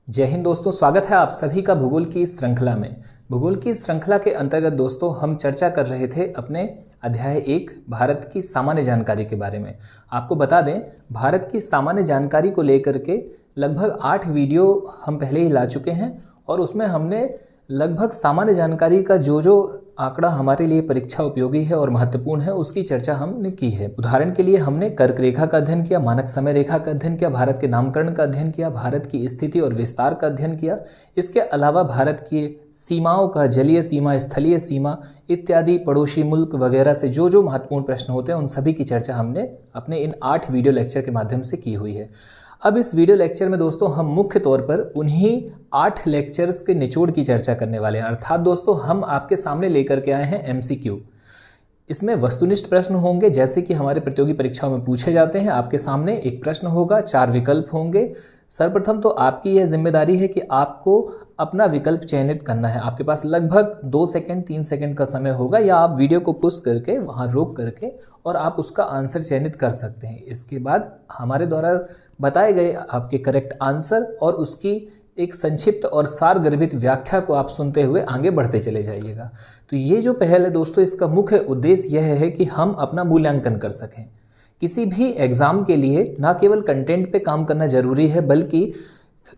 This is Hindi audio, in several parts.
जय हिंद दोस्तों, स्वागत है आप सभी का भूगोल की इस श्रृंखला में। भूगोल की इस श्रृंखला के अंतर्गत दोस्तों हम चर्चा कर रहे थे अपने अध्याय 1 भारत की सामान्य जानकारी के बारे में। आपको बता दें, भारत की सामान्य जानकारी को लेकर के लगभग 8 वीडियो हम पहले ही ला चुके हैं और उसमें हमने लगभग सामान्य जानकारी का जो आंकड़ा हमारे लिए परीक्षा उपयोगी है और महत्वपूर्ण है उसकी चर्चा हमने की है। उदाहरण के लिए हमने कर्क रेखा का अध्ययन किया, मानक समय रेखा का अध्ययन किया, भारत के नामकरण का अध्ययन किया, भारत की स्थिति और विस्तार का अध्ययन किया। इसके अलावा भारत की सीमाओं का, जलीय सीमा, स्थलीय सीमा इत्यादि, पड़ोसी मुल्क वगैरह से जो महत्वपूर्ण प्रश्न होते हैं उन सभी की चर्चा हमने अपने इन 8 वीडियो लेक्चर के माध्यम से की हुई है। अब इस वीडियो लेक्चर में दोस्तों हम मुख्य तौर पर उन्हीं 8 लेक्चर्स के निचोड़ की चर्चा करने वाले हैं। अर्थात दोस्तों हम आपके सामने लेकर के आए हैं MCQ। इसमें वस्तुनिष्ठ प्रश्न होंगे जैसे कि हमारे प्रतियोगी परीक्षाओं में पूछे जाते हैं। आपके सामने एक प्रश्न होगा, 4 विकल्प होंगे। सर्वप्रथम तो आपकी यह जिम्मेदारी है कि आपको अपना विकल्प चयनित करना है। आपके पास लगभग 2 सेकंड 3 सेकंड का समय होगा, या आप वीडियो को पुश करके वहाँ रोक करके और आप उसका आंसर चयनित कर सकते हैं। इसके बाद हमारे द्वारा बताए गए आपके करेक्ट आंसर और उसकी एक संक्षिप्त और सारगर्भित व्याख्या को आप सुनते हुए आगे बढ़ते चले जाइएगा। तो ये जो पहल है दोस्तों, इसका मुख्य उद्देश्य यह है कि हम अपना मूल्यांकन कर सकें। किसी भी एग्जाम के लिए ना केवल कंटेंट पे काम करना जरूरी है, बल्कि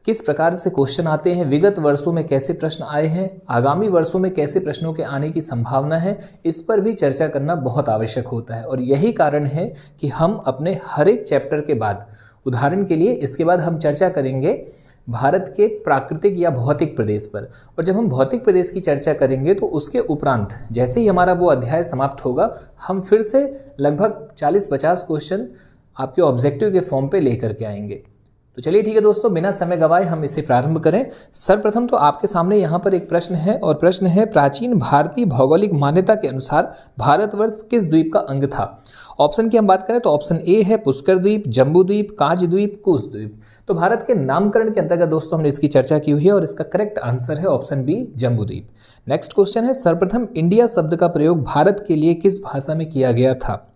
किस प्रकार से क्वेश्चन आते हैं, विगत वर्षों में कैसे प्रश्न आए हैं, आगामी वर्षों में कैसे प्रश्नों के आने की संभावना है, इस पर भी चर्चा करना बहुत आवश्यक होता है। और यही कारण है कि हम अपने हर एक चैप्टर के बाद, उदाहरण के लिए इसके बाद हम चर्चा करेंगे भारत के प्राकृतिक या भौतिक प्रदेश पर। और जब हम भौतिक प्रदेश की चर्चा करेंगे तो उसके उपरांत जैसे ही हमारा वो अध्याय समाप्त होगा, हम फिर से लगभग 40-50 क्वेश्चन आपके ऑब्जेक्टिव के फॉर्म पे लेकर के आएंगे। तो चलिए ठीक है दोस्तों, बिना समय गवाए हम इसे प्रारंभ करें। सर्वप्रथम तो आपके सामने यहाँ पर एक प्रश्न है और प्रश्न है, प्राचीन भारतीय भौगोलिक मान्यता के अनुसार भारतवर्ष किस द्वीप का अंग था? ऑप्शन की हम बात करें तो ऑप्शन ए है पुष्कर द्वीप, जम्बू द्वीप, कांच द्वीप, कुश द्वीप। तो भारत के नामकरण के अंतर्गत दोस्तों हमने इसकी चर्चा की हुई है और इसका करेक्ट आंसर है ऑप्शन बी, जम्बू द्वीप। नेक्स्ट क्वेश्चन है, सर्वप्रथम इंडिया शब्द का प्रयोग भारत के लिए किस भाषा में किया गया था?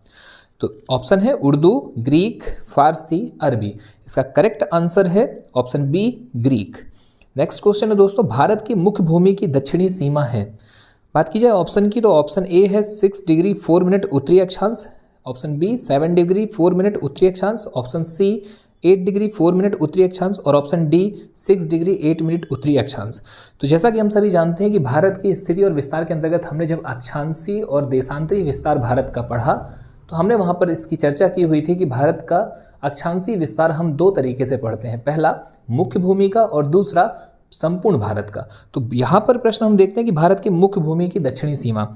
तो ऑप्शन है उर्दू, ग्रीक, फारसी, अरबी। इसका करेक्ट आंसर है option B, Greek. Next question है दोस्तों, भारत की मुख्य भूमि की दक्षिणी सीमा है। बात की जाए ऑप्शन की तो ऑप्शन ए है 6 डिग्री 4 मिनट उत्तरी अक्षांश, ऑप्शन बी 7 डिग्री 4 मिनट उत्तरी अक्षांश, ऑप्शन सी 8 डिग्री 4 मिनट उत्तरी अक्षांश और ऑप्शन डी 6 डिग्री 8 मिनट उत्तरी अक्षांश। तो जैसा कि हम सभी जानते हैं कि भारत की स्थिति और विस्तार के अंतर्गत हमने जब अक्षांशीय और देशांतरीय विस्तार भारत का पढ़ा तो हमने वहाँ पर इसकी चर्चा की हुई थी कि भारत का अक्षांशीय विस्तार हम 2 तरीके से पढ़ते हैं, पहला मुख्य भूमि का और दूसरा संपूर्ण भारत का। तो यहाँ पर प्रश्न हम देखते हैं कि भारत की मुख्य भूमि की दक्षिणी सीमा।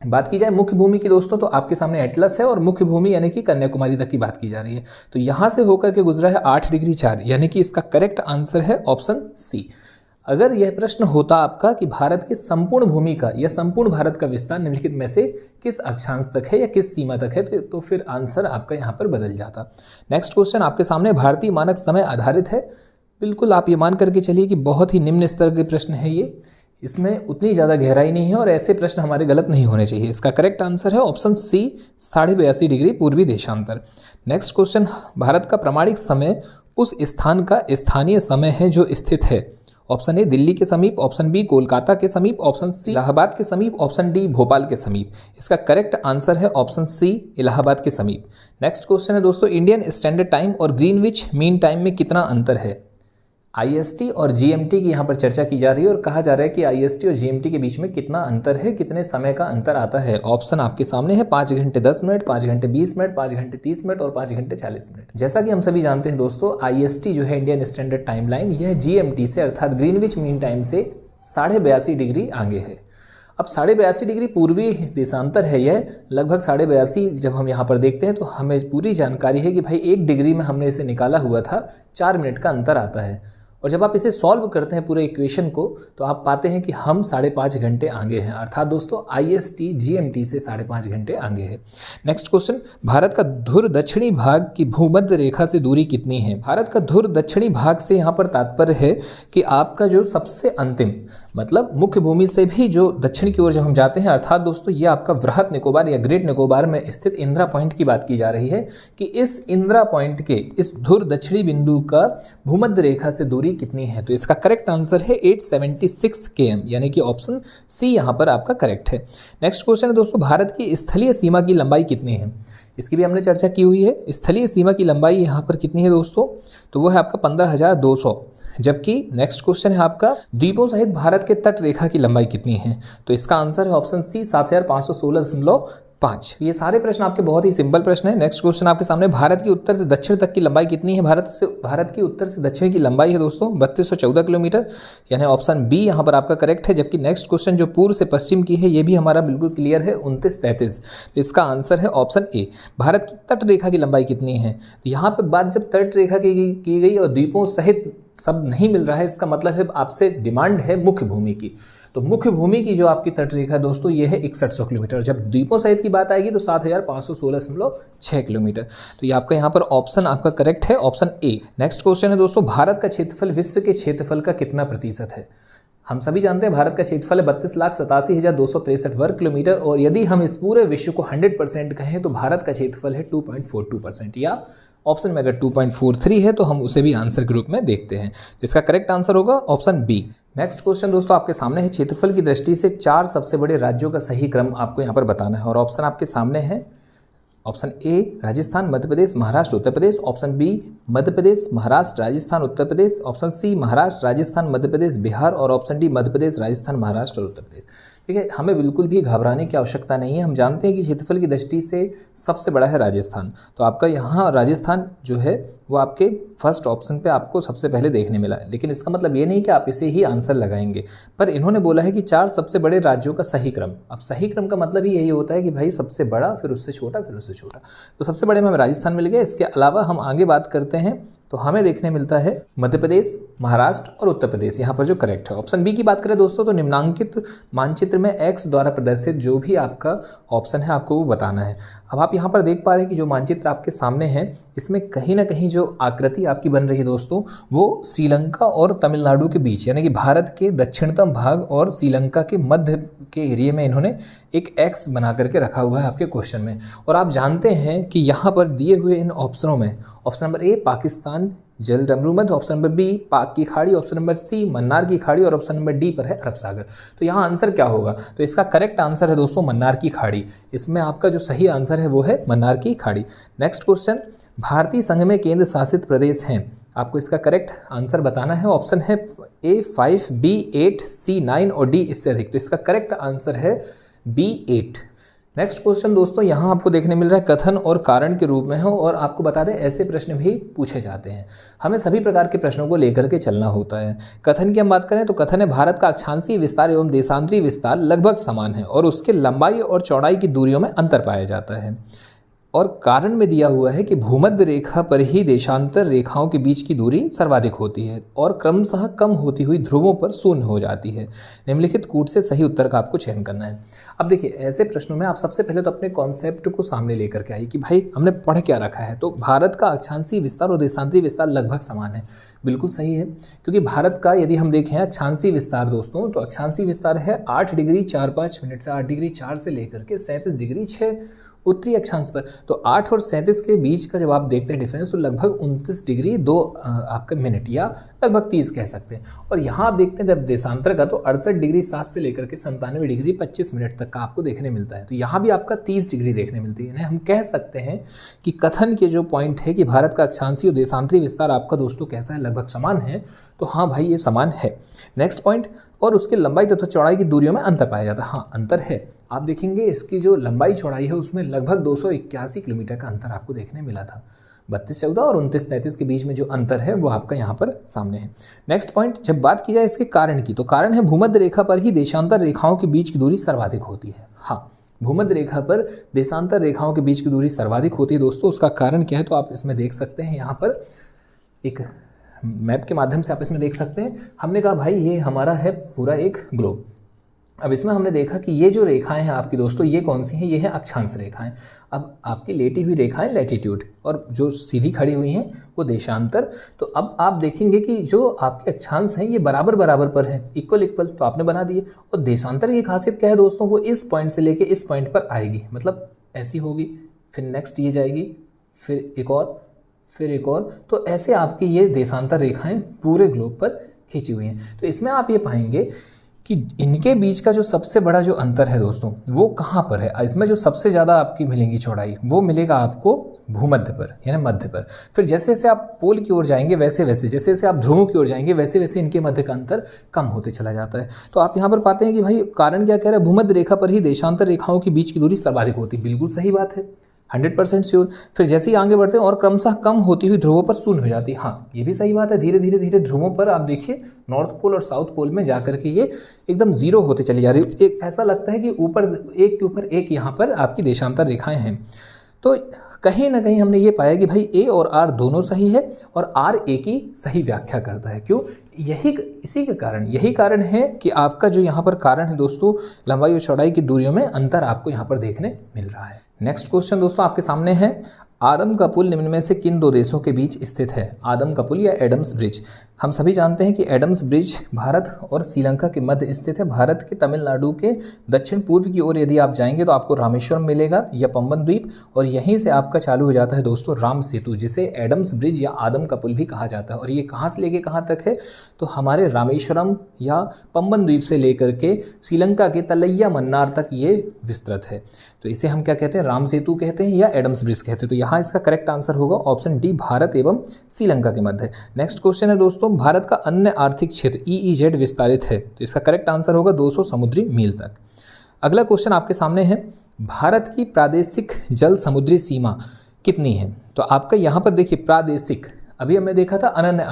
बात की जाए मुख्य भूमि की दोस्तों, तो आपके सामने एटलस है और मुख्य भूमि यानी कि कन्याकुमारी तक की बात की जा रही है। तो यहाँ से होकर के गुजरा है 8 डिग्री 4, यानी कि इसका करेक्ट आंसर है ऑप्शन सी। अगर यह प्रश्न होता आपका कि भारत के संपूर्ण भूमि का या संपूर्ण भारत का विस्तार निम्नलिखित में से किस अक्षांश तक है या किस सीमा तक है, तो फिर आंसर आपका यहाँ पर बदल जाता। नेक्स्ट क्वेश्चन आपके सामने, भारतीय मानक समय आधारित है। बिल्कुल आप ये मान करके चलिए कि बहुत ही निम्न स्तर के प्रश्न है ये, इसमें उतनी ज़्यादा गहराई नहीं है और ऐसे प्रश्न हमारे गलत नहीं होने चाहिए। इसका करेक्ट आंसर है ऑप्शन सी, 82.5 डिग्री पूर्वी देशांतर। नेक्स्ट क्वेश्चन, भारत का प्रमाणिक समय उस स्थान का स्थानीय समय है जो स्थित है। ऑप्शन ए दिल्ली के समीप, ऑप्शन बी कोलकाता के समीप, ऑप्शन सी इलाहाबाद के समीप, ऑप्शन डी भोपाल के समीप। इसका करेक्ट आंसर है ऑप्शन सी, इलाहाबाद के समीप। नेक्स्ट क्वेश्चन है दोस्तों, इंडियन स्टैंडर्ड टाइम और ग्रीनविच मीन टाइम में कितना अंतर है? IST और GMT की यहाँ पर चर्चा की जा रही है और कहा जा रहा है कि IST और GMT के बीच में कितना अंतर है, कितने समय का अंतर आता है। ऑप्शन आपके सामने है 5 घंटे 10 मिनट, 5 घंटे 20 मिनट, 5 घंटे 30 मिनट और 5 घंटे 40 मिनट। जैसा कि हम सभी जानते हैं दोस्तों, IST जो है इंडियन स्टैंडर्ड टाइम लाइन, यह GMT से अर्थात ग्रीनविच मीन टाइम से 82.5 डिग्री आगे है। अब 82.5 डिग्री पूर्वी देशांतर है यह, लगभग 82.5 जब हम यहाँ पर देखते हैं तो हमें पूरी जानकारी है कि भाई 1 डिग्री में हमने इसे निकाला हुआ था, 4 मिनट का अंतर आता है। और जब आप इसे सॉल्व करते हैं पूरे इक्वेशन को तो आप पाते हैं कि हम 5.5 घंटे आगे हैं, अर्थात दोस्तों IST GMT से 5.5 घंटे आगे है। नेक्स्ट क्वेश्चन, भारत का ध्रुव दक्षिणी भाग की भूमध्य रेखा से दूरी कितनी है? भारत का ध्रुव दक्षिणी भाग से यहाँ पर तात्पर्य है कि आपका जो सबसे अंतिम मतलब मुख्य भूमि से भी जो दक्षिण की ओर जब हम जाते हैं, अर्थात दोस्तों ये आपका वृहत निकोबार या ग्रेट निकोबार में स्थित इंदिरा पॉइंट की बात की जा रही है कि इस इंदिरा पॉइंट के इस ध्रुव दक्षिणी बिंदु का भूमध्य रेखा से दूरी दूरी कितनी है? तो इसका करेक्ट आंसर है 876 km, यानी कि ऑप्शन सी यहाँ पर आपका करेक्ट है। नेक्स्ट क्वेश्चन है दोस्तों, भारत की स्थलीय सीमा की लंबाई कितनी है? इसकी भी हमने चर्चा की हुई है। स्थलीय सीमा की लंबाई यहाँ पर कितनी है दोस्तों? तो वो है आपका 15,200। जबकि नेक्स्ट क्वेश्चन है आपका, द्वीपों सहित भारत के तट रेखा की लंबाई कितनी है? तो इसका आंसर है ऑप्शन सी 7,516.5। ये सारे प्रश्न आपके बहुत ही सिंपल प्रश्न है। नेक्स्ट क्वेश्चन आपके सामने, भारत की उत्तर से दक्षिण तक की लंबाई कितनी है? भारत की उत्तर से दक्षिण की लंबाई है दोस्तों 3214 किलोमीटर, यानी ऑप्शन बी यहाँ पर आपका करेक्ट है। जबकि नेक्स्ट क्वेश्चन जो पूर्व से पश्चिम की है, ये भी हमारा बिल्कुल क्लियर है 2933। तो इसका आंसर है ऑप्शन ए। भारत की तट रेखा की लंबाई कितनी है? तो यहाँ पर बात जब तट रेखा की गई और द्वीपों सहित सब नहीं मिल रहा है, इसका मतलब है आपसे डिमांड है मुख्य भूमि की। तो मुख्य भूमि की जो आपकी तट रेखा दोस्तों ये है 6100 किलोमीटर। जब द्वीपों सहित की बात आएगी तो 7516.6 किलोमीटर। तो ये आपका यहाँ पर ऑप्शन आपका करेक्ट है, ऑप्शन ए। नेक्स्ट क्वेश्चन है दोस्तों, भारत का क्षेत्रफल विश्व के क्षेत्रफल का कितना प्रतिशत है? हम सभी जानते हैं भारत का क्षेत्रफल है 32,87,263 वर्ग किलोमीटर, और यदि हम इस पूरे विश्व को 100% कहें तो भारत का क्षेत्रफल है 2.42%, या ऑप्शन में अगर 2.43 है तो हम उसे भी आंसर के रूप में देखते हैं। इसका करेक्ट आंसर होगा ऑप्शन बी। नेक्स्ट क्वेश्चन दोस्तों आपके सामने है, क्षेत्रफल की दृष्टि से 4 सबसे बड़े राज्यों का सही क्रम आपको यहाँ पर बताना है, और ऑप्शन आपके सामने है। Option A Rajasthan, Madhya Pradesh, Maharashtra, Uttar Pradesh. Option B Madhya Pradesh, Maharashtra, Rajasthan, Uttar Pradesh. Option C Maharashtra, Rajasthan, Madhya Pradesh, Bihar. और ऑप्शन डी मध्य प्रदेश, राजस्थान, महाराष्ट्र और उत्तर प्रदेश। ठीक है, हमें बिल्कुल भी घबराने की आवश्यकता नहीं है। हम जानते हैं कि क्षेत्रफल की दृष्टि से सबसे बड़ा है राजस्थान, तो आपका यहाँ राजस्थान जो है वो आपके फर्स्ट ऑप्शन पे आपको सबसे पहले देखने मिला है। लेकिन इसका मतलब ये नहीं कि आप इसे ही आंसर लगाएंगे, पर इन्होंने बोला है कि 4 सबसे बड़े राज्यों का सही क्रम। अब सही क्रम का मतलब ही यही होता है कि भाई सबसे बड़ा, फिर उससे छोटा, फिर उससे छोटा। तो सबसे बड़े में हमें राजस्थान मिल गया। इसके अलावा हम आगे बात करते हैं तो हमें देखने मिलता है मध्य प्रदेश, महाराष्ट्र और उत्तर प्रदेश, यहाँ पर जो करेक्ट है। ऑप्शन बी की बात करें दोस्तों तो निम्नांकित मानचित्र में एक्स द्वारा प्रदर्शित जो भी आपका ऑप्शन है आपको वो बताना है। अब आप यहाँ पर देख पा रहे हैं कि जो मानचित्र आपके सामने है इसमें कहीं ना कहीं जो आकृति आपकी बन रही है दोस्तों वो श्रीलंका और तमिलनाडु के बीच, यानी कि भारत के दक्षिणतम भाग और श्रीलंका के मध्य के एरिया में इन्होंने एक एक्स बना करके रखा हुआ है आपके क्वेश्चन में। और आप जानते हैं कि यहाँ पर दिए हुए इन ऑप्शनों में ऑप्शन नंबर ए पाकिस्तान जल डमरूमध्य, ऑप्शन नंबर बी पाक की खाड़ी, ऑप्शन नंबर सी मन्नार की खाड़ी और ऑप्शन नंबर डी पर है अरब सागर। तो यहाँ आंसर क्या होगा? तो इसका करेक्ट आंसर है दोस्तों मन्नार की खाड़ी। इसमें आपका जो सही आंसर है वो है मन्नार की खाड़ी। नेक्स्ट क्वेश्चन, भारतीय संघ में केंद्र शासित प्रदेश हैं, आपको इसका करेक्ट आंसर बताना है। ऑप्शन है ए 5, बी 8, सी 9 और डी इससे अधिक। तो इसका करेक्ट आंसर है बी 8। नेक्स्ट क्वेश्चन दोस्तों यहाँ आपको देखने मिल रहा है कथन और कारण के रूप में हो, और आपको बता दें ऐसे प्रश्न भी पूछे जाते हैं। हमें सभी प्रकार के प्रश्नों को लेकर के चलना होता है। कथन की हम बात करें तो कथन है भारत का अक्षांशीय विस्तार एवं देशांतरी विस्तार लगभग समान है और उसके लंबाई और चौड़ाई की दूरियों में अंतर पाया जाता है। और कारण में दिया हुआ है कि भूमध्य रेखा पर ही देशांतर रेखाओं के बीच की दूरी सर्वाधिक होती है और क्रमशः कम होती हुई ध्रुवों पर शून्य हो जाती है। निम्नलिखित कूट से सही उत्तर का आपको चयन करना है। अब देखिए ऐसे प्रश्नों में आप सबसे पहले तो अपने कॉन्सेप्ट को सामने लेकर के आइए कि भाई हमने पढ़ क्या रखा है। तो भारत का अक्षांशीय विस्तार और देशांतरी विस्तार लगभग समान है, बिल्कुल सही है, क्योंकि भारत का यदि हम देखें अक्षांशीय विस्तार दोस्तों तो अक्षांशीय विस्तार है 8 डिग्री 4-5 मिनट से 8 डिग्री 4 से लेकर के 37 डिग्री 6 उत्तरी अक्षांश पर। तो 8 और 37 के बीच का जब आप देखते हैं डिफरेंस तो लगभग 29 डिग्री 2 आपका मिनट या लगभग 30 कह सकते हैं। और यहाँ आप देखते हैं जब देशांतर का तो 68 डिग्री 7 से लेकर के 97 डिग्री 25 मिनट तक का आपको देखने मिलता है। तो यहाँ भी आपका 30 डिग्री देखने मिलती है। हम कह सकते हैं कि कथन के जो पॉइंट है कि भारत का अक्षांशीय और देशांतरी विस्तार आपका दोस्तों कैसा है, लगभग समान है। तो हाँ भाई ये समान है। नेक्स्ट पॉइंट, और उसके लंबाई तथा चौड़ाई की दूरियों में अंतर पाया जाता है। हाँ अंतर है, आप देखेंगे इसकी जो लंबाई चौड़ाई है उसमें लगभग 281 किलोमीटर का अंतर आपको देखने मिला था। 32-14 और 29-33 के बीच में जो अंतर है वो आपका यहाँ पर सामने है। नेक्स्ट पॉइंट, जब बात की जाए इसके कारण की तो कारण है भूमध्य रेखा पर ही देशांतर रेखाओं के बीच की दूरी सर्वाधिक होती है। हाँ भूमध्य रेखा पर देशांतर रेखाओं के बीच की दूरी सर्वाधिक होती है दोस्तों। उसका कारण क्या है तो आप इसमें देख सकते हैं, यहाँ पर एक मैप के माध्यम से आप इसमें देख सकते हैं। हमने कहा भाई ये हमारा है पूरा एक ग्लोब। अब इसमें हमने देखा कि ये जो रेखाएं हैं आपकी दोस्तों ये कौन सी हैं, ये हैं अक्षांश रेखाएं। अब आपकी लेटी हुई रेखाएं लैटिट्यूड और जो सीधी खड़ी हुई हैं वो देशांतर। तो अब आप देखेंगे कि जो आपके अक्षांश हैं ये बराबर बराबर पर हैं, इक्वल इक्वल, तो आपने बना दिए। और देशांतर की खासियत क्या है दोस्तों, वो इस पॉइंट से लेके इस पॉइंट पर आएगी, मतलब ऐसी होगी, फिर नेक्स्ट ये जाएगी, फिर एक और, फिर एक और, तो ऐसे आपकी ये देशांतर रेखाएं पूरे ग्लोब पर खींची हुई हैं। तो इसमें आप ये पाएंगे कि इनके बीच का जो सबसे बड़ा जो अंतर है दोस्तों वो कहाँ पर है। इसमें जो सबसे ज़्यादा आपकी मिलेंगी चौड़ाई वो मिलेगा आपको भूमध्य पर, यानी मध्य पर। फिर जैसे जैसे आप पोल की ओर जाएंगे वैसे वैसे, जैसे जैसे आप ध्रुवों की ओर जाएंगे वैसे वैसे इनके मध्य का अंतर कम होते चला जाता है। तो आप यहाँ पर पाते हैं कि भाई कारण क्या कह रहा है, भूमध्य रेखा पर ही देशांतर रेखाओं के बीच की दूरी सर्वाधिक होती है। बिल्कुल सही बात है, 100% श्योर। फिर जैसे ही आगे बढ़ते हैं और क्रमशः कम होती हुई ध्रुवों पर शून्य हो जाती है। हाँ, ये भी सही बात है, धीरे धीरे धीरे ध्रुवों पर आप देखिए नॉर्थ पोल और साउथ पोल में जाकर के ये एकदम जीरो होते चली जा रही है। एक ऐसा लगता है कि ऊपर एक के ऊपर एक यहाँ पर आपकी देशांतर रेखाएं हैं। तो कहीं ना कहीं हमने ये पाया कि भाई ए और आर दोनों सही है और आर ए की सही व्याख्या करता है। क्यों? इसी के कारण, यही कारण है कि आपका जो यहाँ पर कारण है दोस्तों, लंबाई और चौड़ाई की दूरियों में अंतर आपको यहाँ पर देखने मिल रहा है। नेक्स्ट क्वेश्चन दोस्तों आपके सामने है, आदम का पुल निम्न में से किन दो देशों के बीच स्थित है? आदम का पुल या एडम्स ब्रिज। हम सभी जानते हैं कि एडम्स ब्रिज भारत और श्रीलंका के मध्य स्थित है। भारत के तमिलनाडु के दक्षिण पूर्व की ओर यदि आप जाएंगे तो आपको रामेश्वरम मिलेगा या पंबन द्वीप, और यहीं से आपका चालू हो जाता है दोस्तों राम सेतु, जिसे एडम्स ब्रिज या आदम का पुल भी कहा जाता है। और ये कहाँ से लेके कहाँ तक है, तो हमारे रामेश्वरम या पंबन द्वीप से लेकर के श्रीलंका के तलैया मन्नार तक ये विस्तृत है। तो इसे हम क्या कहते हैं, राम सेतु कहते हैं या एडम्स ब्रिज कहते हैं। तो यहाँ इसका करेक्ट आंसर होगा ऑप्शन डी, भारत एवं श्रीलंका के मध्य। नेक्स्ट क्वेश्चन है दोस्तों, भारत का अन्य आर्थिक क्षेत्र EEZ विस्तारित है, तो इसका करेक्ट आंसर होगा 200 समुद्री मील तक। अगला क्वेश्चन आपके सामने है, भारत की प्रादेशिक जल समुद्री सीमा कितनी है? तो आपका यहाँ पर देखिए प्रादेशिक, अभी हमने देखा था अनन्य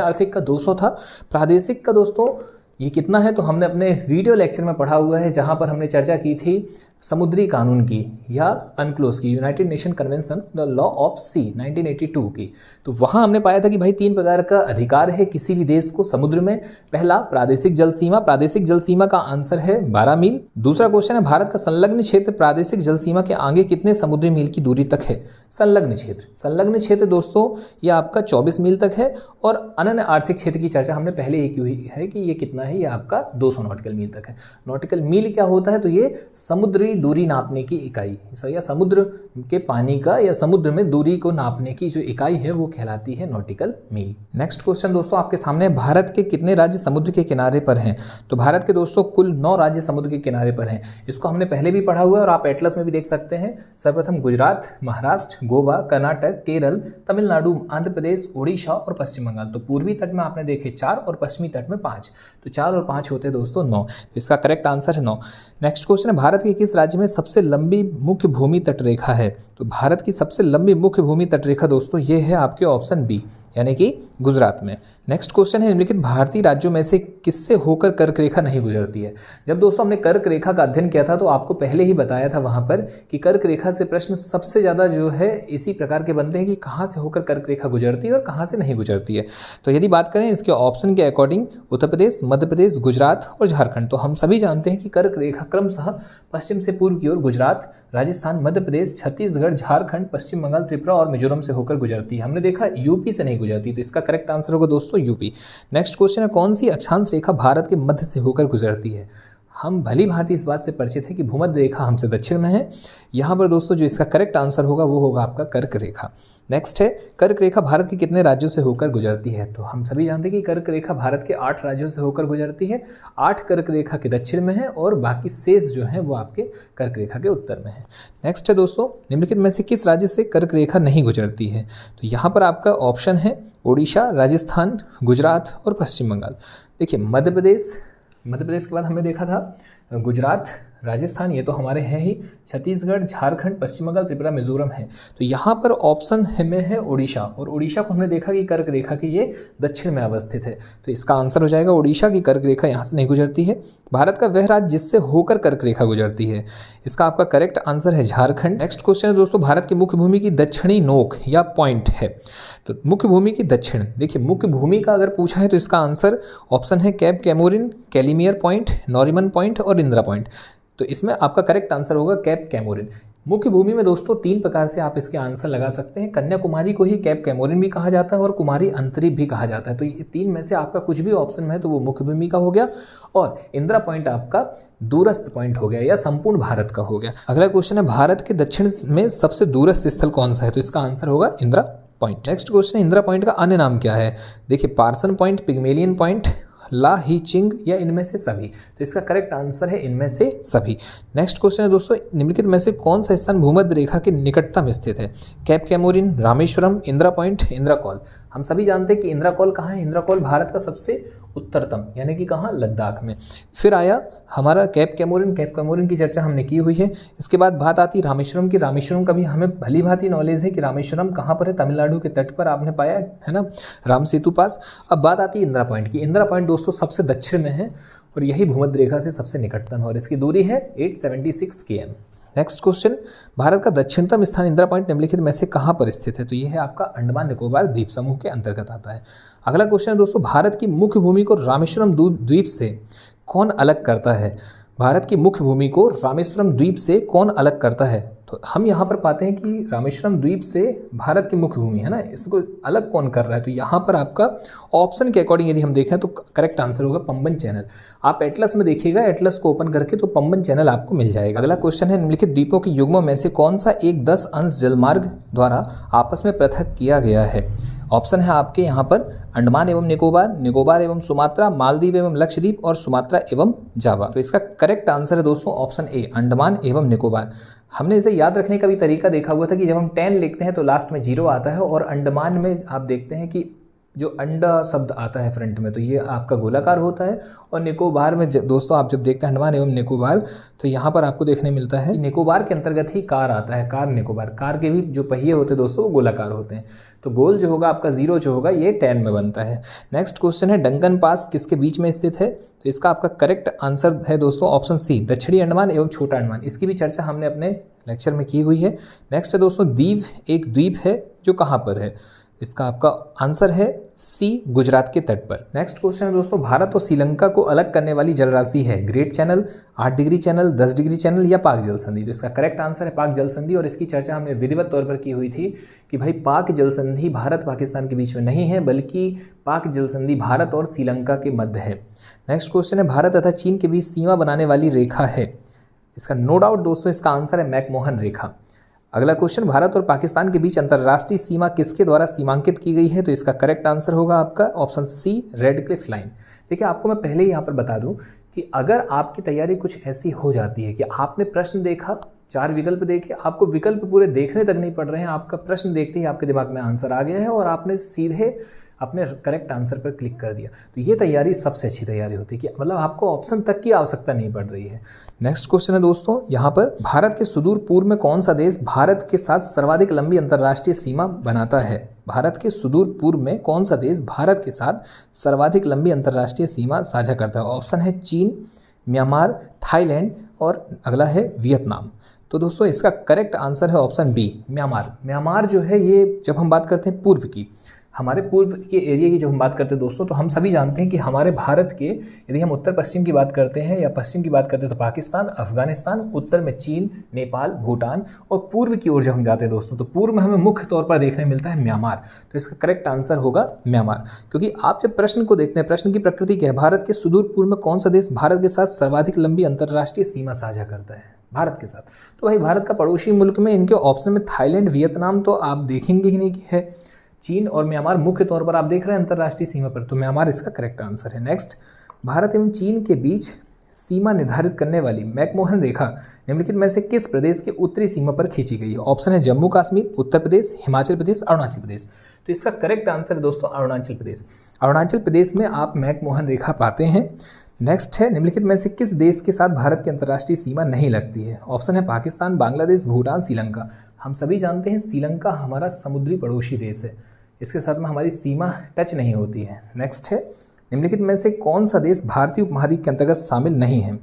आर्थिक का 200 था, प्रादेशिक का दोस्तों ये कितना है, तो हमने अपने वीडियो लेक्चर में पढ़ा हुआ है जहाँ पर हमने चर्चा की थी समुद्री कानून की या अनक्लोज की, United Nation Convention the law of sea 1982 की। तो वहाँ हमने पाया था कि भाई 3 प्रकार का अधिकार है किसी भी देश को समुद्र में। पहला प्रादेशिक जल सीमा का आंसर है 12 मील। दूसरा क्वेश्चन है, भारत का संलग्न क्षेत्र प्रादेशिक जल सीमा के आगे कितने समुद्री मील की दूरी तक है? संलग्न क्षेत्र दोस्तों ये आपका 24 मील तक है। और अनन्य आर्थिक क्षेत्र की चर्चा हमने पहले ही की हुई है कि ये कितना है, ये आपका 200 नॉटिकल मील तक है। नॉटिकल मील क्या होता है, तो ये समुद्री दूरी नापने की इकाई, या समुद्र के पानी का या समुद्र में दूरी को नापने की जो इकाई है वो कहलाती है नॉटिकल मील। नेक्स्ट क्वेश्चन दोस्तों आपके सामने, भारत के कितने राज्य समुद्र के किनारे पर हैं? तो भारत के दोस्तों कुल 9 राज्य समुद्र के किनारे पर हैं। इसको हमने पहले भी पढ़ा हुआ है और आप एटलस में भी देख सकते हैं। सर्वप्रथम गुजरात, महाराष्ट्र, गोवा, कर्नाटक, केरल, तमिलनाडु, आंध्र प्रदेश, ओडिशा और पश्चिम बंगाल। तो पूर्वी तट में आपने देखे 4 और पश्चिमी तट में 5, तो 4 और 5 होते हैं दोस्तों 9। तो इसका करेक्ट आंसर है 9। नेक्स्ट क्वेश्चन है, भारत के किस राज्य में सबसे लंबी मुख्य भूमि तट रेखा है? तो भारत की सबसे लंबी मुख्य भूमि तट रेखा दोस्तों ये है आपके ऑप्शन बी, यानी कि गुजरात में। नेक्स्ट क्वेश्चन है, निम्नलिखित भारतीय राज्यों में से किससे होकर कर्क रेखा नहीं गुजरती है? जब दोस्तों हमने कर्क रेखा का अध्ययन किया था तो आपको पहले ही बताया था वहां पर कि कर्क रेखा से प्रश्न सबसे ज्यादा जो है इसी प्रकार के बनते हैं कि कहां से होकर कर्क रेखा गुजरती है और कहां से नहीं गुजरती है। तो यदि बात करें इसके ऑप्शन के अकॉर्डिंग, उत्तर प्रदेश, मध्य प्रदेश, गुजरात और झारखंड। तो हम सभी जानते हैं कि कर्क रेखा क्रमशः पश्चिम से पूर्व की ओर गुजरात, राजस्थान, मध्य प्रदेश, छत्तीसगढ़, झारखंड, पश्चिम बंगाल, त्रिपुरा और मिजोरम से होकर गुजरती है। हमने देखा यूपी से नहीं गुजरती, तो इसका करेक्ट आंसर होगा दोस्तों यूपी। नेक्स्ट क्वेश्चन है, कौन सी अक्षांश रेखा भारत के मध्य से होकर गुजरती है? हम भली भांति इस बात से परिचित है कि भूमध्य रेखा हमसे दक्षिण में है। यहाँ पर दोस्तों जो इसका करेक्ट आंसर होगा वो होगा आपका कर्क रेखा। नेक्स्ट है, कर्क रेखा भारत के कितने राज्यों से होकर गुजरती है? तो हम सभी जानते हैं कि कर्क रेखा भारत के 8 राज्यों से होकर गुजरती है। 8 कर्क रेखा के दक्षिण में है और बाकी शेष जो है वो आपके कर्क रेखा के उत्तर में है। नेक्स्ट है दोस्तों, निम्नलिखित में से किस राज्य से कर्क रेखा नहीं गुजरती है? तो यहाँ पर आपका ऑप्शन है ओडिशा, राजस्थान, गुजरात और पश्चिम बंगाल। देखिए मध्य प्रदेश के बाद हमने देखा था गुजरात, राजस्थान, ये तो हमारे हैं ही, छत्तीसगढ़, झारखंड, पश्चिम बंगाल, त्रिपुरा, मिजोरम है। तो यहाँ पर ऑप्शन में है ओडिशा, और ओडिशा को हमने देखा कि कर्क रेखा की ये दक्षिण में अवस्थित है। तो इसका आंसर हो जाएगा ओडिशा की कर्क रेखा यहाँ से नहीं गुजरती है। भारत का वह राज्य जिससे होकर कर्क रेखा गुजरती है, इसका आपका करेक्ट आंसर है झारखंड। नेक्स्ट क्वेश्चन है दोस्तों, भारत की मुख्य भूमि की दक्षिणी नोक या पॉइंट है? तो मुख्य भूमि की दक्षिण, देखिए मुख्य भूमि का अगर पूछा है तो इसका आंसर ऑप्शन है कैप कैमोरिन, कैलिमियर पॉइंट, नॉरिमन पॉइंट और इंदिरा पॉइंट। तो इसमें आपका करेक्ट आंसर होगा कैप कैमोरिन। मुख्य भूमि में दोस्तों 3 प्रकार से आप इसके आंसर लगा सकते हैं। कन्याकुमारी को ही कैप कैमोरिन भी कहा जाता है और कुमारी अंतरीप भी कहा जाता है। तो ये 3 में से आपका कुछ भी ऑप्शन में है तो वो मुख्य भूमि का हो गया, और इंदिरा पॉइंट आपका दूरस्थ पॉइंट हो गया या संपूर्ण भारत का हो गया। अगला क्वेश्चन है, भारत के दक्षिण में सबसे दूरस्थ स्थल कौन सा है? तो इसका आंसर होगा इंदिरा पॉइंट। नेक्स्ट क्वेश्चन है इंदिरा पॉइंट का अन्य नाम क्या है? देखिए, पार्सन पॉइंट, पिग्मेलियन पॉइंट, ला ही चिंग या इनमें से सभी। तो इसका करेक्ट आंसर है इनमें से सभी। नेक्स्ट क्वेश्चन है दोस्तों, निम्नलिखित में से कौन सा स्थान भूमध्य रेखा के निकटतम स्थित है? Cap Comorin, Rameswaram, Indira point, Indira call. हम सभी जानते हैं कि इंदिरा कॉल कहाँ है। इंदिरा कॉल भारत का सबसे उत्तरतम यानी कि कहाँ, लद्दाख में। फिर आया हमारा कैप कैमोरिन। कैप कैमोरिन की चर्चा हमने की हुई है। इसके बाद बात आती रामेश्वरम की। रामेश्वरम का भी हमें भली भांति नॉलेज है कि रामेश्वरम कहाँ पर है, तमिलनाडु के तट पर आपने पाया है ना, राम सेतु पास। अब बात आती है इंदिरा पॉइंट की। इंदिरा पॉइंट दोस्तों सबसे दक्षिण में है और यही भूमध्य रेखा से सबसे निकटतम है और इसकी दूरी है 876 km। नेक्स्ट क्वेश्चन, भारत का दक्षिणतम स्थान इंदिरा पॉइंट निम्नलिखित में से कहाँ पर स्थित है? तो ये है आपका अंडमान निकोबार द्वीप समूह के अंतर्गत आता है। अगला क्वेश्चन है दोस्तों, भारत की मुख्य भूमि को रामेश्वरम द्वीप से कौन अलग करता है? भारत की मुख्य भूमि को रामेश्वरम द्वीप से कौन अलग करता है? तो हम यहाँ पर पाते हैं कि रामेश्वरम द्वीप से भारत की मुख्य भूमि है ना, इसको अलग कौन कर रहा है? तो यहाँ पर आपका ऑप्शन के अकॉर्डिंग यदि हम देखें तो करेक्ट आंसर होगा पंबन चैनल। आप एटलस में देखिएगा, एटलस को ओपन करके तो पंबन चैनल आपको मिल जाएगा। अगला क्वेश्चन है, निम्नलिखित द्वीपों के युग्मों में से कौन सा एक 10 अंश जलमार्ग द्वारा आपस में पृथक किया गया है? ऑप्शन है आपके यहाँ पर अंडमान एवं निकोबार, निकोबार एवं सुमात्रा, मालदीव एवं लक्षद्वीप और सुमात्रा एवं जावा। तो इसका करेक्ट आंसर है दोस्तों ऑप्शन ए, अंडमान एवं निकोबार। हमने इसे याद रखने का भी तरीका देखा हुआ था कि जब हम 10 लिखते हैं तो लास्ट में 0 आता है और अंडमान में आप देखते हैं कि जो अंडा शब्द आता है फ्रंट में तो ये आपका गोलाकार होता है और निकोबार में दोस्तों आप जब देखते हैं अंडमान एवं निकोबार तो यहाँ पर आपको देखने मिलता है निकोबार के अंतर्गत ही कार आता है, कार निकोबार। कार के भी जो पहिए होते हैं दोस्तों वो गोलाकार होते हैं। तो गोल जो होगा आपका 0 जो होगा ये 10 में बनता है। नेक्स्ट क्वेश्चन है, डंकन पास किसके बीच में स्थित है? तो इसका आपका करेक्ट आंसर है दोस्तों ऑप्शन सी, दक्षिणी अंडमान एवं छोटा अंडमान। इसकी भी चर्चा हमने अपने लेक्चर में की हुई है। नेक्स्ट है दोस्तों, दीव एक द्वीप है जो कहाँ पर है? इसका आपका आंसर है सी, गुजरात के तट पर। नेक्स्ट क्वेश्चन है दोस्तों, भारत और श्रीलंका को अलग करने वाली जल राशि है great channel, 8 degree channel, 10 degree channel या पाक जल संधि? तो इसका करेक्ट आंसर है पाक जल संधि और इसकी चर्चा हमने विधिवत तौर पर की हुई थी कि भाई पाक जल संधि भारत पाकिस्तान के बीच में नहीं है बल्कि पाक जल संधि भारत और श्रीलंका के मध्य है। नेक्स्ट क्वेश्चन है, भारत तथा चीन के बीच सीमा बनाने वाली रेखा है? इसका नो डाउट दोस्तों इसका आंसर है मैकमोहन रेखा। अगला क्वेश्चन, भारत और पाकिस्तान के बीच अंतर्राष्ट्रीय सीमा किसके द्वारा सीमांकित की गई है? तो इसका करेक्ट आंसर होगा आपका option C, Radcliffe line. देखिए आपको मैं पहले ही यहाँ पर बता दूं कि अगर आपकी तैयारी कुछ ऐसी हो जाती है कि आपने प्रश्न देखा, 4 विकल्प देखे, आपको विकल्प पूरे देखने तक नहीं पड़ रहे हैं, आपका प्रश्न देखते ही आपके दिमाग में आंसर आ गया है और आपने सीधे अपने करेक्ट आंसर पर क्लिक कर दिया, तो ये तैयारी सबसे अच्छी तैयारी होती है कि मतलब आपको ऑप्शन तक की आवश्यकता नहीं पड़ रही है। नेक्स्ट क्वेश्चन है दोस्तों यहाँ पर, भारत के सुदूर पूर्व में कौन सा देश भारत के साथ सर्वाधिक लंबी अंतर्राष्ट्रीय सीमा बनाता है? भारत के सुदूर पूर्व में कौन सा देश भारत के साथ सर्वाधिक लंबी अंतर्राष्ट्रीय सीमा साझा करता है? ऑप्शन है चीन, म्यांमार, थाईलैंड और अगला है वियतनाम। तो दोस्तों इसका करेक्ट आंसर है ऑप्शन बी, म्यांमार। म्यांमार जो है ये जब हम बात करते हैं पूर्व की, हमारे पूर्व के एरिया की जब हम बात करते हैं दोस्तों तो हम सभी जानते हैं कि हमारे भारत के यदि हम उत्तर पश्चिम की बात करते हैं या पश्चिम की बात करते हैं तो पाकिस्तान, अफगानिस्तान, उत्तर में चीन, नेपाल, भूटान और पूर्व की ओर जब हम जाते हैं दोस्तों तो पूर्व में हमें मुख्य तौर पर देखने मिलता है म्यांमार। तो इसका करेक्ट आंसर होगा म्यांमार, क्योंकि आप जब प्रश्न को देखते हैं, प्रश्न की प्रकृति क्या है, भारत के सुदूर पूर्व में कौन सा देश भारत के साथ सर्वाधिक लंबी अंतर्राष्ट्रीय सीमा साझा करता है? भारत के साथ। तो भाई भारत का पड़ोसी मुल्क में इनके ऑप्शन में थाईलैंड, वियतनाम तो आप देखेंगे ही नहीं कि है, चीन और म्यांमार मुख्य तौर पर आप देख रहे हैं अंतर्राष्ट्रीय सीमा पर, तो म्यांमार इसका करेक्ट आंसर है। नेक्स्ट, भारत एवं चीन के बीच सीमा निर्धारित करने वाली मैकमोहन रेखा निम्नलिखित में से किस प्रदेश के उत्तरी सीमा पर खींची गई है? ऑप्शन है जम्मू कश्मीर, उत्तर प्रदेश, हिमाचल प्रदेश, अरुणाचल प्रदेश। तो इसका करेक्ट आंसर है दोस्तों अरुणाचल प्रदेश। अरुणाचल प्रदेश में आप मैकमोहन रेखा पाते हैं। नेक्स्ट है, निम्नलिखित में से किस देश के साथ भारत की अंतर्राष्ट्रीय सीमा नहीं लगती है? ऑप्शन है पाकिस्तान, बांग्लादेश, भूटान, श्रीलंका। हम सभी जानते हैं श्रीलंका हमारा समुद्री पड़ोसी देश है, इसके साथ में हमारी सीमा टच नहीं होती है। नेक्स्ट है, निम्नलिखित में से कौन सा देश भारतीय उपमहाद्वीप के अंतर्गत शामिल नहीं है?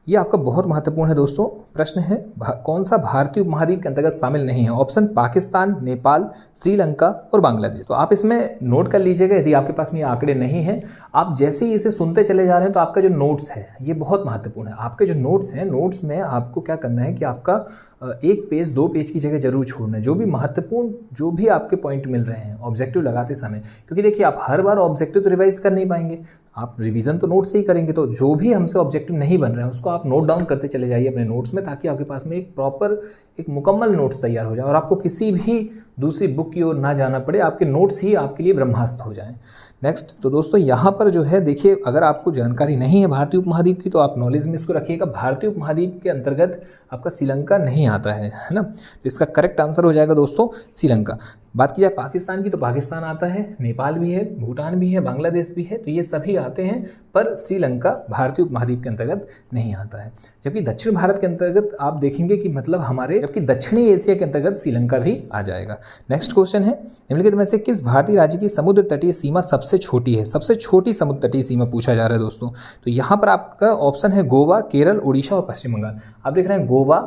ये आपका बहुत महत्वपूर्ण है दोस्तों प्रश्न है, कौन सा भारतीय उपमहाद्वीप के अंतर्गत शामिल नहीं है? ऑप्शन पाकिस्तान, नेपाल, श्रीलंका और बांग्लादेश। तो आप इसमें नोट कर लीजिएगा यदि आपके पास में ये आंकड़े नहीं हैं। आप जैसे ही इसे सुनते चले जा रहे हैं तो आपका जो नोट्स है ये बहुत महत्वपूर्ण है। आपके जो नोट्स हैं, नोट्स में आपको क्या करना है कि आपका 1 पेज 2 पेज की जगह जरूर छोड़ना है, जो भी महत्वपूर्ण जो भी आपके पॉइंट मिल रहे हैं ऑब्जेक्टिव लगाते समय, क्योंकि देखिए आप हर बार ऑब्जेक्टिव तो रिवाइज कर नहीं पाएंगे, आप रिवीजन तो नोट से ही करेंगे, तो जो भी हमसे ऑब्जेक्टिव नहीं बन रहे हैं उसको आप नोट डाउन करते चले जाइए अपने नोट्स में, ताकि आपके पास में एक प्रॉपर एक मुकम्मल नोट्स तैयार हो जाए और आपको किसी भी दूसरी बुक की ओर ना जाना पड़े, आपके नोट्स ही आपके लिए ब्रह्मास्त्र हो जाएं। नेक्स्ट तो दोस्तों यहाँ पर जो है देखिए, अगर आपको जानकारी नहीं है भारतीय उपमहाद्वीप की तो आप नॉलेज में इसको रखिएगा। भारतीय उपमहाद्वीप के अंतर्गत आपका श्रीलंका नहीं आता है ना, तो इसका करेक्ट आंसर हो जाएगा दोस्तों श्रीलंका। बात की जाए पाकिस्तान की तो पाकिस्तान आता है, नेपाल भी है, भूटान भी है, बांग्लादेश भी है, तो ये सभी आते हैं, पर श्रीलंका भारतीय उपमहाद्वीप के अंतर्गत नहीं आता है। जबकि दक्षिण भारत के अंतर्गत आप देखेंगे कि मतलब हमारे, जबकि दक्षिणी एशिया के अंतर्गत श्रीलंका भी आ जाएगा। नेक्स्ट क्वेश्चन है, निम्नलिखित में से किस भारतीय राज्य की समुद्र तटीय सीमा सबसे छोटी है? सबसे छोटी समुद्र तटीय सीमा पूछा जा रहा है दोस्तों। तो यहाँ पर आपका ऑप्शन है गोवा, केरल, उड़ीसा और पश्चिम बंगाल। आप देख रहे हैं गोवा,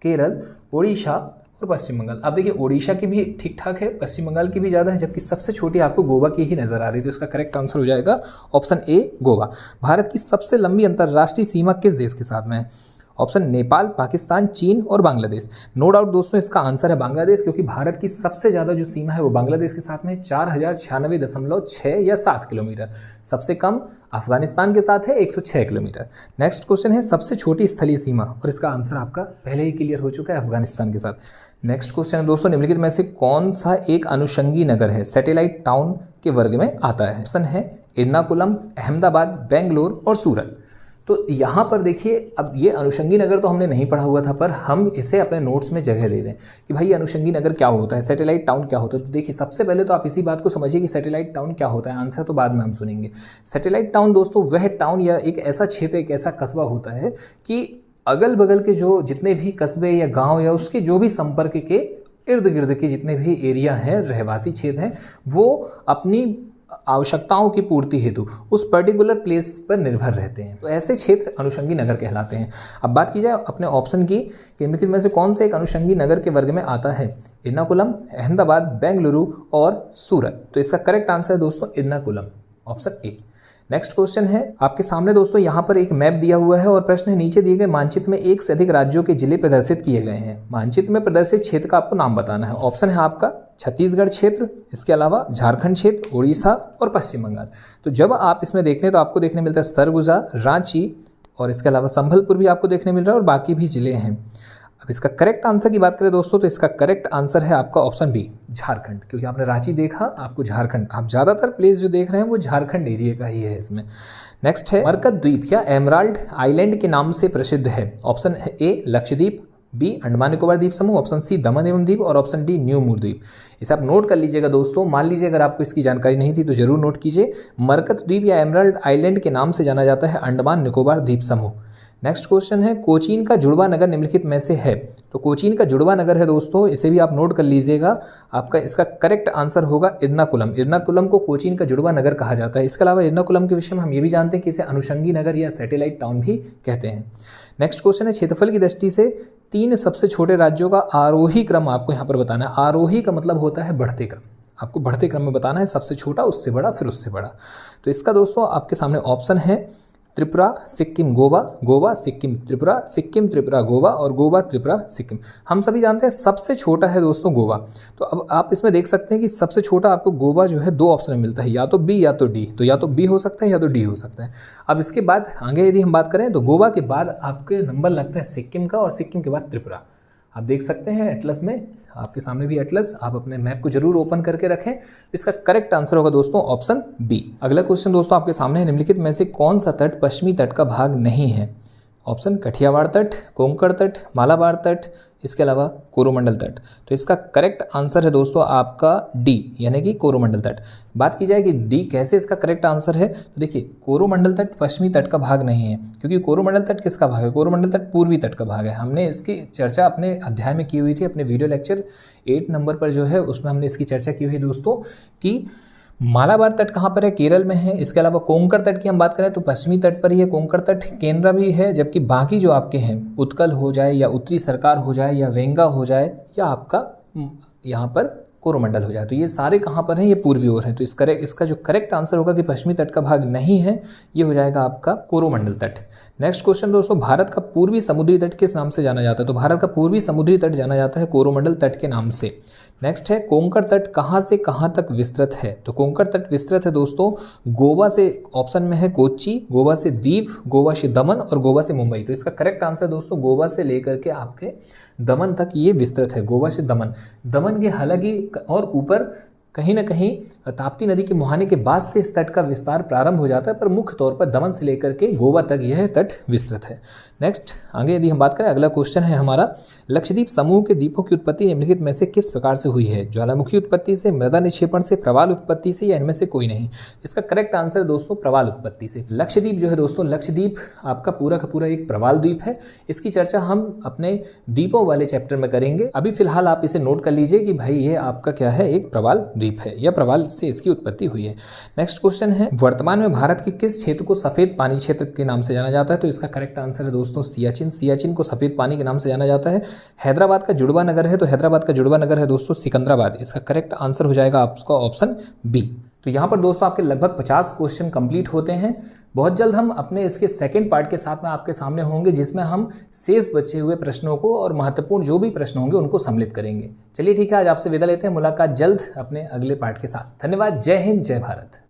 केरल, उड़ीसा और पश्चिम बंगाल। आप देखिए उड़ीसा की भी ठीक ठाक है, पश्चिम बंगाल की भी ज़्यादा है, जबकि सबसे छोटी आपको गोवा की ही नजर आ रही है। तो इसका करेक्ट आंसर हो जाएगा ऑप्शन ए गोवा। भारत की सबसे लंबी अंतर्राष्ट्रीय सीमा किस देश के साथ में है? ऑप्शन नेपाल, पाकिस्तान, चीन और बांग्लादेश। नो डाउट दोस्तों इसका आंसर है बांग्लादेश, क्योंकि भारत की सबसे ज़्यादा जो सीमा है वो बांग्लादेश के साथ में है, 4096.6 या 7 किलोमीटर। सबसे कम अफगानिस्तान के साथ है 106 किलोमीटर। नेक्स्ट क्वेश्चन है, सबसे छोटी स्थलीय सीमा, और इसका आंसर आपका पहले ही क्लियर हो चुका है, अफगानिस्तान के साथ। नेक्स्ट क्वेश्चन है दोस्तों, निम्नलिखित में से कौन सा एक अनुषंगी नगर है, सैटेलाइट टाउन के वर्ग में आता है? ऑप्शन है एर्नाकुलम, अहमदाबाद, बेंगलोर और सूरत। तो यहाँ पर देखिए, अब ये अनुषंगी नगर तो हमने नहीं पढ़ा हुआ था, पर हम इसे अपने नोट्स में जगह दे दें कि भाई अनुषंगी नगर क्या होता है, सैटेलाइट टाउन क्या होता है। तो देखिए सबसे पहले तो आप इसी बात को समझिए कि सैटेलाइट टाउन क्या होता है, आंसर तो बाद में हम सुनेंगे। सैटेलाइट टाउन दोस्तों वह टाउन या एक ऐसा क्षेत्र, एक ऐसा कस्बा होता है कि अगल बगल के जो जितने भी कस्बे या गाँव या उसके जो भी संपर्क के इर्द गिर्द के जितने भी एरिया हैं, रहवासी क्षेत्र हैं, वो अपनी आवश्यकताओं की पूर्ति हेतु उस पर्टिकुलर प्लेस पर निर्भर रहते हैं। तो ऐसे क्षेत्र अनुषंगी नगर कहलाते हैं। अब बात की जाए अपने ऑप्शन की कि इनमें से कौन से एक अनुषंगी नगर के वर्ग में आता है? एर्नाकुलम, अहमदाबाद, बेंगलुरु और सूरत। तो इसका करेक्ट आंसर है दोस्तों Ernakulam, option A. Next question है आपके सामने दोस्तों, यहाँ पर एक मैप दिया हुआ है और प्रश्न है, नीचे दिए गए मानचित्र में एक से अधिक राज्यों के जिले प्रदर्शित किए गए हैं। मानचित्र में प्रदर्शित क्षेत्र का आपको नाम बताना है। ऑप्शन है आपका छत्तीसगढ़ क्षेत्र, इसके अलावा झारखंड क्षेत्र, उड़ीसा और पश्चिम बंगाल। तो जब आप इसमें देखते हैं तो आपको देखने मिलता है सरगुजा, रांची और इसके अलावा संबलपुर भी आपको देखने मिल रहा है और बाकी भी जिले हैं। अब इसका करेक्ट आंसर की बात करें दोस्तों, तो इसका करेक्ट आंसर है आपका ऑप्शन बी, झारखंड। क्योंकि आपने रांची देखा, आपको झारखंड, आप ज़्यादातर प्लेस जो देख रहे हैं वो झारखंड एरिया का ही है इसमें। नेक्स्ट है, मरकत द्वीप या एमराल्ड आइलैंड के नाम से प्रसिद्ध है। ऑप्शन है ए लक्षद्वीप, बी अंडमान निकोबार द्वीप समूह, ऑप्शन सी दमन एवं द्वीप और ऑप्शन डी न्यू मूर द्वीप। इसे आप नोट कर लीजिएगा दोस्तों। मान लीजिए अगर आपको इसकी जानकारी नहीं थी तो जरूर नोट कीजिए। मरकत द्वीप या एमराल्ड आइलैंड के नाम से जाना जाता है अंडमान निकोबार द्वीप समूह। नेक्स्ट क्वेश्चन है, कोचीन का जुड़वा नगर निम्नलिखित में से है। तो कोचीन का जुड़वा नगर है दोस्तों, इसे भी आप नोट कर लीजिएगा। आपका इसका करेक्ट आंसर होगा एर्नाकुलम। एर्नाकुलम को कोचीन का जुड़वा नगर कहा जाता है। इसके अलावा एर्नाकुलम के विषय में हम ये भी जानते हैं कि इसे अनुषंगी नगर या सैटेलाइट टाउन भी कहते हैं। नेक्स्ट क्वेश्चन है, क्षेत्रफल की दृष्टि से 3 सबसे छोटे राज्यों का आरोही क्रम आपको यहाँ पर बताना है। आरोही का मतलब होता है बढ़ते क्रम, आपको बढ़ते क्रम में बताना है, सबसे छोटा उससे बड़ा फिर उससे बड़ा। तो इसका दोस्तों आपके सामने ऑप्शन है त्रिपुरा, सिक्किम, गोवा, गोवा, सिक्किम, त्रिपुरा, सिक्किम, त्रिपुरा, गोवा और गोवा, त्रिपुरा, सिक्किम। हम सभी जानते हैं सबसे छोटा है दोस्तों गोवा। तो अब आप इसमें देख सकते हैं कि सबसे छोटा आपको गोवा जो है 2 ऑप्शन में मिलता है, या तो बी या तो डी। तो या तो बी हो सकता है या तो डी हो सकता है। अब इसके बाद आगे यदि हम बात करें तो गोवा के बाद आपके नंबर लगता है सिक्किम का और सिक्किम के बाद त्रिपुरा। आप देख सकते हैं एटलस में, आपके सामने भी एटलस, आप अपने मैप को जरूर ओपन करके रखें। इसका करेक्ट आंसर होगा दोस्तों ऑप्शन बी। अगला क्वेश्चन दोस्तों आपके सामने है, निम्नलिखित में से कौन सा तट पश्चिमी तट का भाग नहीं है? ऑप्शन कठियावाड़ तट, कोंकण तट, मालाबार तट, इसके अलावा कोरोमंडल तट। तो इसका करेक्ट आंसर है दोस्तों आपका डी, यानी कि कोरोमंडल तट। बात की जाए कि डी कैसे इसका करेक्ट आंसर है, तो देखिए कोरोमंडल तट पश्चिमी तट का भाग नहीं है, क्योंकि कोरोमंडल तट किसका भाग है? कोरोमंडल तट पूर्वी तट का भाग है। हमने इसकी चर्चा अपने अध्याय में की हुई थी, अपने वीडियो लेक्चर 8 नंबर पर जो है उसमें हमने इसकी चर्चा की हुई दोस्तों कि मालाबार तट कहाँ पर है? केरल में है। इसके अलावा कोंकण तट की हम बात करें तो पश्चिमी तट पर ही है, कोंकण तट केनरा भी है। जबकि बाकी जो आपके हैं उत्कल हो जाए या उत्तरी सरकार हो जाए या वेंगा हो जाए या आपका यहाँ पर कोरोमंडल हो जाए। तो ये सारे कहाँ पर हैं, ये पूर्वी ओर हैं। तो इसका जो करेक्ट आंसर होगा कि पश्चिमी तट का भाग नहीं है, ये हो जाएगा आपका कोरोमंडल तट। नेक्स्ट क्वेश्चन दोस्तों, भारत का पूर्वी समुद्री तट किस नाम से जाना जाता है? तो भारत का पूर्वी समुद्री तट जाना जाता है कोरोमंडल तट के नाम से। नेक्स्ट है, कोंकण तट कहाँ से कहाँ तक विस्तृत है? तो कोंकण तट विस्तृत है दोस्तों गोवा से, ऑप्शन में है कोच्चि, गोवा से दीव, गोवा से दमन और गोवा से मुंबई। तो इसका करेक्ट आंसर दोस्तों गोवा से लेकर के आपके दमन तक ये विस्तृत है, गोवा से दमन। दमन के हालांकि और ऊपर कहीं ना कहीं ताप्ती नदी के मुहाने के बाद से इस तट का विस्तार प्रारंभ हो जाता है, पर मुख्य तौर पर दमन से लेकर के गोवा तक यह तट विस्तृत है। नेक्स्ट आगे यदि हम बात करें, अगला क्वेश्चन है हमारा, लक्षद्वीप समूह के द्वीपों की उत्पत्ति निम्नलिखित में से किस प्रकार से हुई है? ज्वालामुखी उत्पत्ति से, मृदा निक्षेपण से, प्रवाल उत्पत्ति से, या इनमें से कोई नहीं? इसका करेक्ट आंसर दोस्तों प्रवाल उत्पत्ति से। लक्षद्वीप जो है दोस्तों, लक्षद्वीप आपका पूरा का पूरा एक प्रवाल द्वीप है। इसकी चर्चा हम अपने द्वीपों वाले चैप्टर में करेंगे। अभी फिलहाल आप इसे नोट कर लीजिए कि भाई ये आपका क्या है, एक प्रवाल द्वीप है या प्रवाल से इसकी उत्पत्ति हुई है। नेक्स्ट क्वेश्चन है, वर्तमान में भारत के किस क्षेत्र को सफेद पानी क्षेत्र के नाम से जाना जाता है? तो इसका करेक्ट आंसर है दोस्तों सियाचिन। सियाचिन को सफेद पानी के नाम से जाना जाता है। हैदराबाद का जुड़वा नगर है, तो हैदराबाद का जुड़वा नगर है दोस्तों सिकंदराबाद। इसका करेक्ट आंसर हो जाएगा आपका ऑप्शन बी। तो यहाँ पर दोस्तों आपके लगभग 50 क्वेश्चन कंप्लीट होते हैं। बहुत जल्द हम अपने इसके सेकंड पार्ट के साथ में आपके सामने होंगे, जिसमें हम शेष बचे हुए प्रश्नों को और महत्वपूर्ण जो भी प्रश्न होंगे उनको सम्मिलित करेंगे। चलिए ठीक है, आज आपसे विदा लेते हैं। मुलाकात जल्द अपने अगले पार्ट के साथ। धन्यवाद। जय हिंद, जय भारत।